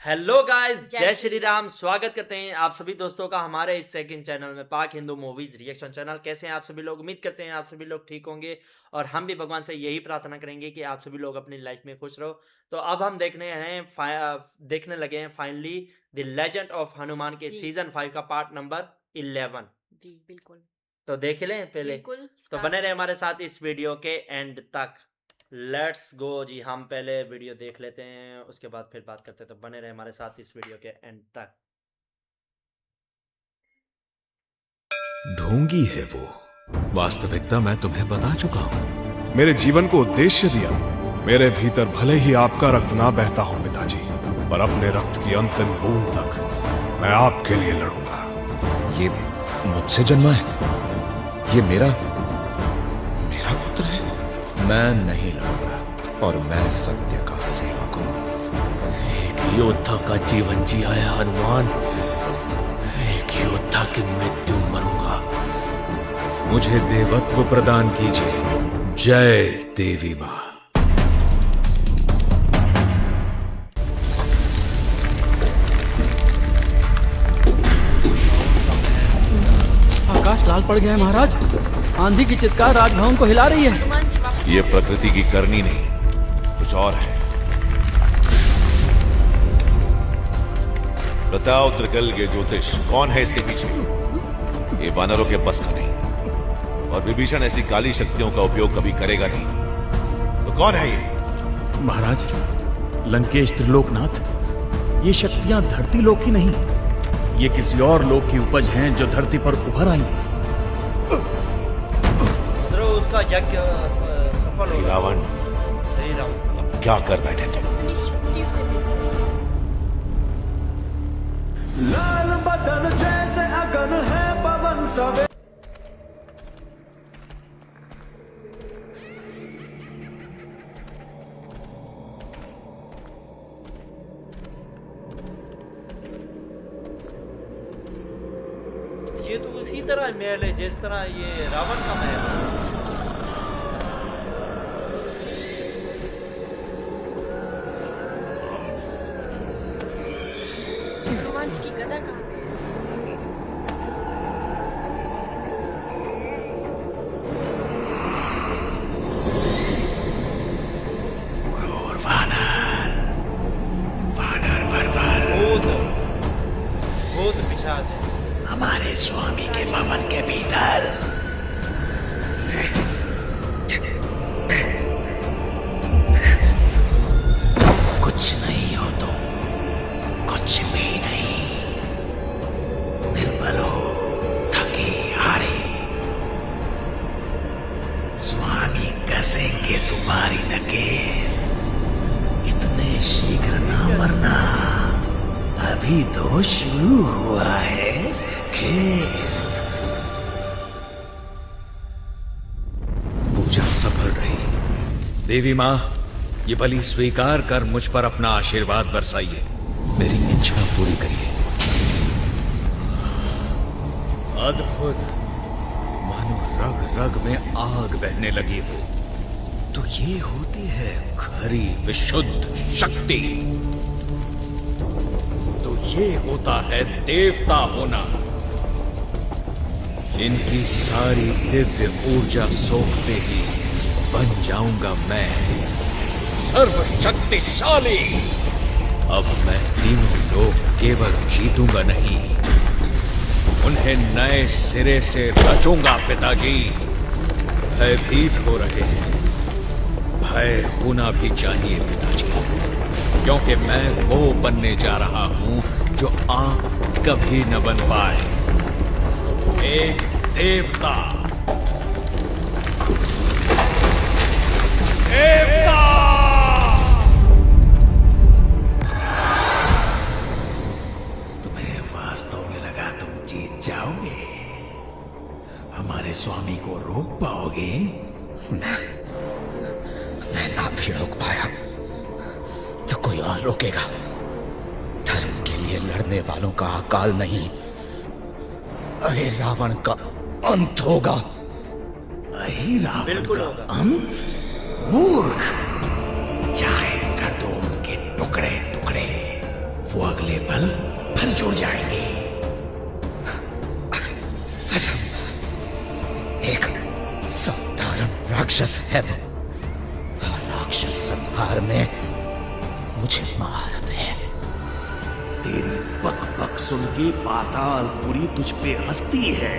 Hello guys, जय जय श्री श्री राम। स्वागत करते हैं आप सभी दोस्तों का हमारे इस सेकंड चैनल में, पाक हिंदू मूवीज रिएक्शन चैनल। कैसे हैं आप सभी लोग? उम्मीद करते हैं आप सभी लोग ठीक होंगे और हम भी भगवान से यही प्रार्थना करेंगे कि आप सभी लोग अपनी लाइफ में खुश रहो। तो अब हम देखने लगे हैं finally the legend of Hanuman के जी। सीजन 5 का पार्ट नंबर 11। जी बिल्कुल। तो देख लें पहले। बिल्कुल तो स्टार्ट बने रहे करें। हमारे साथ इस वीडियो के एंड तक। लेट्स गो जी। हम पहले वीडियो देख लेते हैं, उसके बाद फिर बात करते हैं। तो बने रहे हमारे साथ इस वीडियो के एंड तक। ढोंगी है वो। वास्तविकता मैं तुम्हें बता चुका हूं। मेरे जीवन को उद्देश्य दिया। मेरे भीतर भले ही आपका रक्त ना बहता हो पिताजी, पर अपने रक्त की अंतिम बूंद तक मैं आपके लिए लड़ूंगा। ये मुझसे जन्मा है, ये मेरा पुत्र है। मैं नहीं लड़ूंगा और मैं सत्य का सेवक हूं। एक योद्धा का जीवन जिया है हनुमान, एक योद्धा की मृत्यु मरूंगा। मुझे देवत्व प्रदान कीजिए। जय देवी मां। आकाश लाल पड़ गया है महाराज। आंधी की चित्कार राजभवन को हिला रही है। हनुमान जी वापस ये प्रकृति की करनी नहीं, कुछ और है। बताओ त्रिकल के ज्योतिष, कौन है इसके पीछे? ये वानरों के बस का नहीं, और विभीषण ऐसी काली शक्तियों का उपयोग कभी करेगा नहीं। तो कौन है ये? महाराज, लंकेश त्रिलोकनाथ, ये शक्तियां धरती लोक की नहीं, ये किसी और लोक की उपज हैं जो धरती पर उभर आई हैं। उसका यज्ञ सफल हो रावण, श्री राम। अब क्या कर बैठे तुम? अपनी शक्ति से लाल बदन जैसे अगन है पवन सवे। ये तो उसी तरह महल है जिस तरह ये रावण का महल है। हनुमान जी की गदा कहाँ पे है? और वानर बर्बर भूत पिशाच है। हमारे स्वामी के भवन के भीतर। कुछ नहीं हो तो कुछ भी नहीं। निर्बल हो, थके हारे, स्वामी कसेंगे तुम्हारी नकेल। इतने शीघ्र ना मरना, अभी तो शुरू हुआ है खेल। पूजा सफल रही। देवी मां, ये बलि स्वीकार कर मुझ पर अपना आशीर्वाद बरसाइए। मेरी इच्छा पूरी करिए। अद्भुत, मानो रग रग में आग बहने लगी हो। तो ये होती है खरी विशुद्ध शक्ति। तो ये होता है देवता होना। इनकी सारी दिव्य ऊर्जा सोखते ही बन जाऊंगा मैं सर्वशक्तिशाली। अब मैं तीनों लोग केवल जीतूंगा नहीं, उन्हें नए सिरे से रचूंगा। पिताजी भयभीत हो रहे हैं। भय होना भी चाहिए पिताजी, क्योंकि मैं वो बनने जा रहा हूं जो आप कभी न बन पाए। एक देवता। देवता! तुम्हें वास्तव में लगा तुम जीत जाओगे? हमारे स्वामी को रोक पाओगे? मैं ना भी रोक पाया तो कोई और रोकेगा। धर्म के लिए लड़ने वालों का अकाल नहीं, अरे रावण का अंत होगा। अही रावण बिल्कुल का होगा। अंत? मूर्ख, चाहे कर दो उनके टुकड़े टुकड़े। वो अगले पल फिर जुड़ जाएंगे। एक साधारण राक्षस है वो, और राक्षस संहार में मुझे महारत है। तेरी बक बक सुन के पातालपुरी तुझ पे हंसती है।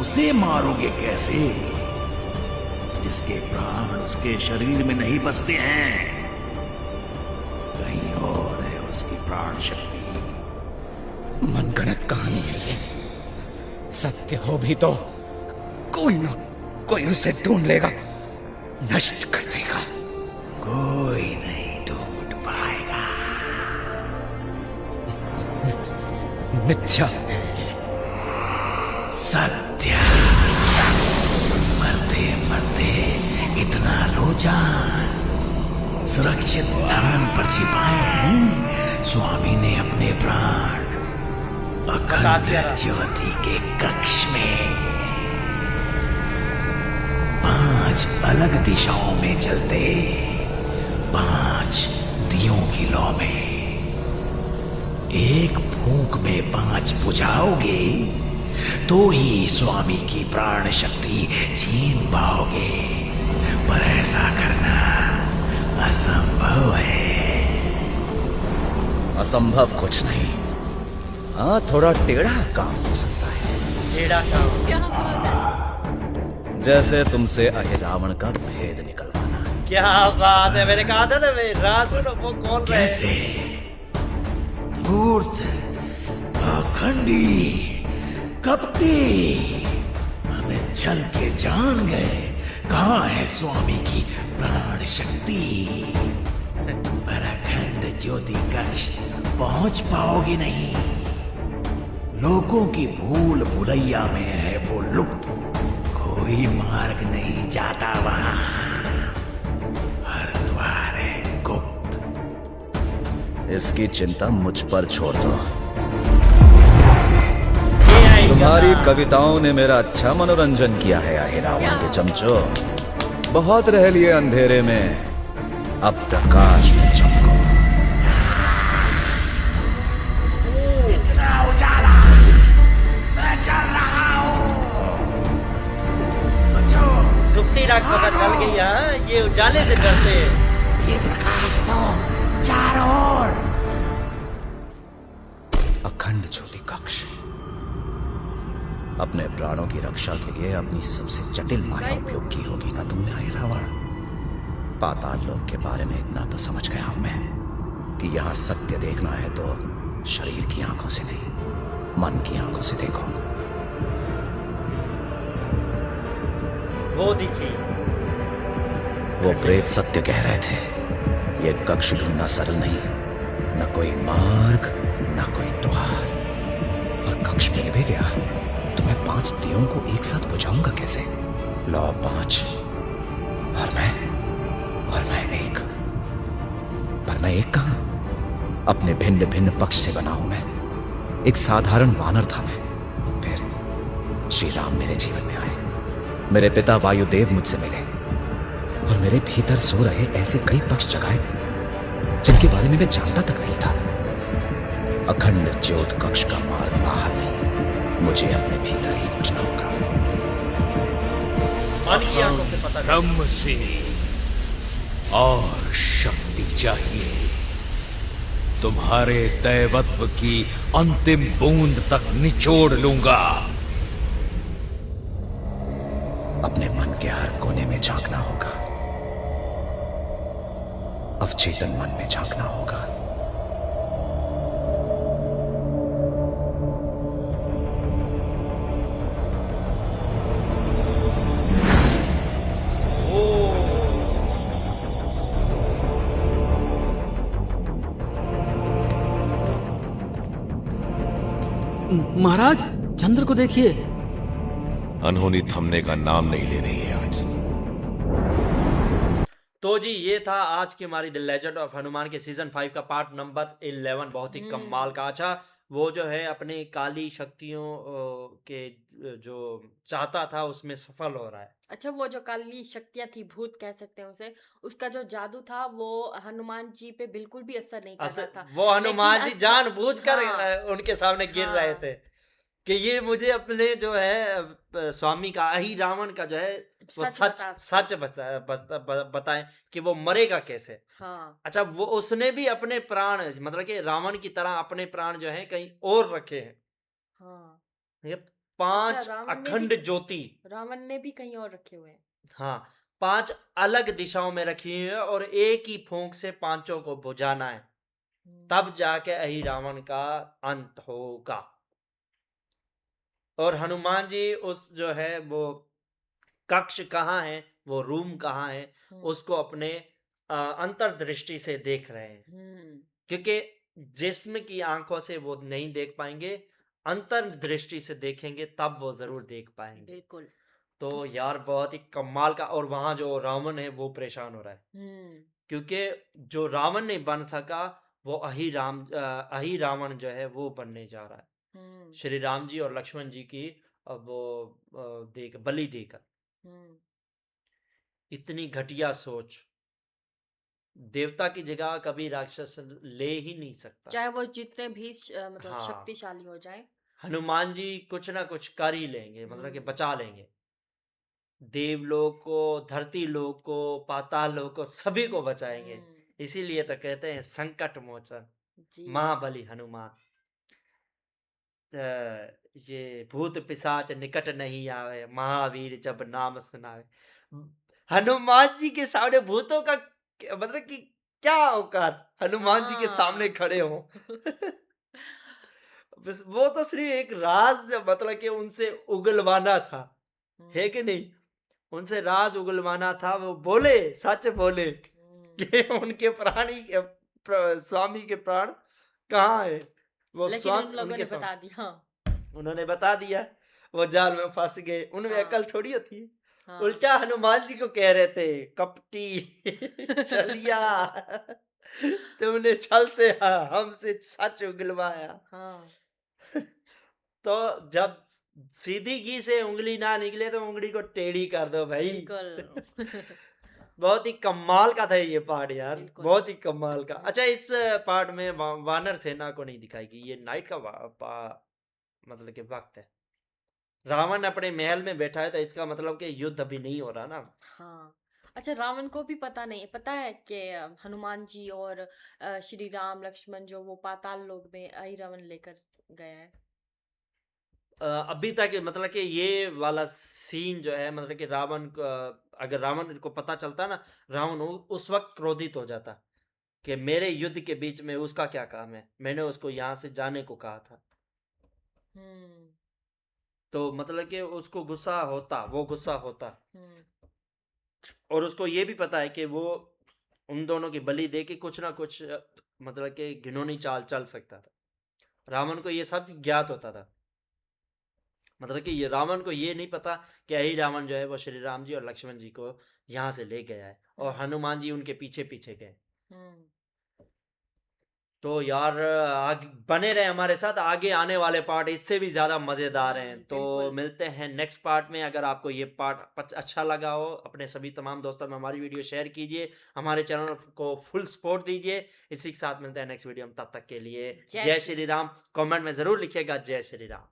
उसे मारोगे कैसे जिसके प्राण उसके शरीर में नहीं बसते हैं? कहीं और है उसकी प्राण शक्ति। मनगढ़ंत कहानी है ये। सत्य हो भी तो कोई ना कोई उसे ढूंढ लेगा, नष्ट कर देगा। कोई नहीं ढूंढ पाएगा। मिथ्या है सत्य। मरते मरते इतना लो जान, सुरक्षित स्थान पर छिपाए हैं स्वामी ने अपने प्राण, अखंड ज्योति के कक्ष में। 5 अलग दिशाओं में चलते 5 दियों की लौ में। एक फूंक में 5 बुझाओगे तो ही स्वामी की प्राण शक्ति छीन पाओगे, पर ऐसा करना असंभव है। असंभव कुछ नहीं, हाँ थोड़ा टेढ़ा काम हो सकता है। टेढ़ा काम? क्या बात है। जैसे तुमसे अहिरावण का भेद निकलवाना। क्या बात है, मैंने कहा था ना मैं रासुन वो कौन रहे। कैसे? धूर्त, पाखंडी, कपटी, हमें छल के जान गए कहाँ है स्वामी की प्राण शक्ति, पर अखंड ज्योति कक्ष पहुंच पाओगे नहीं। लोगों की भूल भुलैया में है वो लुप्त, कोई मार्ग नहीं जाता वहां, हर द्वार है गुप्त। इसकी चिंता मुझ पर छोड़ दो। ये आएगा। तुम्हारी कविताओं ने मेरा अच्छा मनोरंजन किया है अहिरावण के चमचो। बहुत रह लिए अंधेरे में, अब प्रकाश में चमको। इतना उजाला, मैं चल रहा हूं। बच्चों, दुखती रात पता चल गई है, ये उजाले से डरते हैं। ये प्रकाश तो चारों ओर। अखंड ज्योति कक्ष अपने प्राणों की रक्षा के लिए अपनी सबसे जटिल माया उपयोग की होगी ना तुमने अहिरावण। पाताल लोक के बारे में इतना तो समझ गया हूं मैं कि यहां सत्य देखना है तो शरीर की आंखों से नहीं, मन की आंखों से देखो। वो दिखी। वो प्रेत सत्य कह रहे थे, ये कक्ष ढूंढना सरल नहीं, न कोई मार्ग न कोई द्वार। और कक्ष मिल भी गया तो मैं 5 दियों को एक साथ बुझाऊंगा कैसे? लो 5 और मैं 1। पर मैं एक कहां? अपने भिन्न भिन्न पक्ष से बना हूं मैं। एक साधारण वानर था मैं। फिर श्री राम मेरे जीवन में आए, मेरे पिता वायुदेव मुझसे मिले और मेरे भीतर सो रहे ऐसे कई पक्ष जगाए जिनके बारे में मैं जानता तक नहीं था। अखंड ज्योत कक्ष का मार्ग बाहर नहीं, मुझे अपने भीतर ही खोजना होगा। मन की आंखों से पता चला। ब्रह्म से और शक्ति चाहिए, तुम्हारे दैवत्व की अंतिम बूंद तक निचोड़ लूंगा। अपने मन के हर कोने में झांकना होगा, अवचेतन मन में झांकना होगा। महाराज चंद्र को देखिए। अनहोनी थमने का नाम नहीं ले रही है आज। तो जी ये था आज की हमारी द लेजेंड ऑफ हनुमान के सीजन 5 का पार्ट नंबर 11। बहुत ही कमाल का। अच्छा वो जो है अपनी काली शक्तियों के जो चाहता था उसमें सफल हो रहा है। अच्छा, वो जो काली शक्तियाँ थी, भूत कह सकते हैं उसे, उसका जो जादू था वो हनुमान जी पे बिल्कुल भी असर नहीं कर रहा था। वो लेकिन हनुमान जी जानबूझकर हाँ, उनके सामने गिर रहे हाँ, थे कि ये मुझे अपने जो है स्वामी का ही रावण का जो है वो सच सच बता सच सके। बताएं कि वो मरेगा कैसे। हाँ, अच्छा, वो उसने भी अपने प्राण मतलब कि रावण की तरह अपने प्राण जो है कहीं और रखे हैं। हाँ। ये अच्छा, 5 अखंड ज्योति, रावण ने भी कहीं और रखे हुए हैं। हाँ, 5 अलग दिशाओं में रखी हुई है और एक ही फूंक से पांचों को बुझाना है, तब जाके अहि रावण का अंत होगा। और हनुमान जी उस जो है वो कक्ष कहाँ है, वो रूम कहाँ है, हुँ, उसको अपने अंतर्दृष्टि से देख रहे हैं। हुँ, क्योंकि जिस्म की आंखों से वो नहीं देख पाएंगे, अंतर्दृष्टि से देखेंगे तब वो जरूर देख पाएंगे। बिल्कुल। तो यार बहुत ही कमाल का। और वहां जो रावण है वो परेशान हो रहा है हुँ, क्योंकि जो रावण नहीं बन सका वो अहि रावण जो है वो बनने जा रहा है हुँ, श्री राम जी और लक्ष्मण जी की। अब वो देख बलि देकर। हुँ। इतनी घटिया सोच देवता की जगह कभी राक्षस ले ही नहीं सकता। चाहे वो जितने भी मतलब हाँ, शक्तिशाली हो जाएँ। हनुमान जी कुछ ना कुछ कर ही लेंगे, मतलब कि हुँ, बचा लेंगे। देवलोक को, धरती लोक को, पाताल लोक को, सभी को बचाएंगे। हुँ, इसीलिए तो कहते हैं संकट मोचन जी। महाबली हनुमान। ये भूत पिशाच निकट नहीं आवे, महावीर जब नाम सुनावे। हनुमान जी के सामने भूतों का मतलब कि क्या औकात, हनुमान जी के सामने हाँ। खड़े हो। बस वो तो सिर्फ एक राज मतलब कि उनसे उगलवाना था, है हुँ, कि नहीं? उनसे राज उगलवाना था, वो बोले, सच बोले हुँ। कि उनके प्राणी स्वामी के प्राण कहाँ है। वो लेकिन उन स्वामी लोगों उनके ने स्वामी बता दिया। उन्होंने बता दिया, वो जाल में फंस गए। उनमें हाँ, अकल थोड़ी होती है। हाँ। उल्टा हनुमान जी को कह रहे थे, कपटी छलिया, तुमने छल से हमसे सच उगलवाया। हाँ, तो जब सीधी घी से उंगली ना निकले तो उंगली को टेढ़ी कर दो भाई। बिल्कुल। बहुत ही कमाल का था ये पार्ट यार, बिल्कुल। बहुत ही कमाल का। हुँ, अच्छा, इस पार्ट में वानर सेना को नहीं दिखाएगी, ये नाइट का मतलब कि वक्त है। रावण अपने महल में बैठा है तो इसका मतलब कि युद्ध अभी नहीं हो रहा ना। हाँ। अच्छा, रावण को भी पता है कि हनुमान जी और श्री राम, लक्ष्मण जो वो पाताल लोक में अहिरावण लेकर गया है? अभी तक मतलब कि ये वाला सीन जो है मतलब कि अगर रावण को पता चलता ना, रावण उस वक्त क्रोधित हो जाता कि मेरे युद्ध के बीच में उसका क्या काम है, मैंने उसको यहाँ से जाने को कहा था। हुँ, तो मतलब कि उसको गुस्सा होता, वो गुस्सा होता। हुँ, और उसको ये भी पता है कि वो उन दोनों की बलि दे के कुछ ना कुछ मतलब कि घिनौनी चाल चल सकता था। रावण को ये सब ज्ञात होता था। मतलब कि ये रावण को ये नहीं पता कि यही रावण जो है वो श्री राम जी और लक्ष्मण जी को यहाँ से ले गया है और हुँ, हनुमान जी उनके पीछे पीछे गए। हुँ। तो यार आगे बने रहे हमारे साथ, आगे आने वाले पार्ट इससे भी ज़्यादा मज़ेदार हैं। तो बिल्कुल। मिलते हैं नेक्स्ट पार्ट में। अगर आपको ये पार्ट अच्छा लगा हो, अपने सभी तमाम दोस्तों में हमारी वीडियो शेयर कीजिए, हमारे चैनल को फुल सपोर्ट दीजिए। इसी के साथ मिलते हैं नेक्स्ट वीडियो में, तब तक के लिए जय जय श्री श्री राम। कमेंट में ज़रूर लिखिएगा जय श्री राम।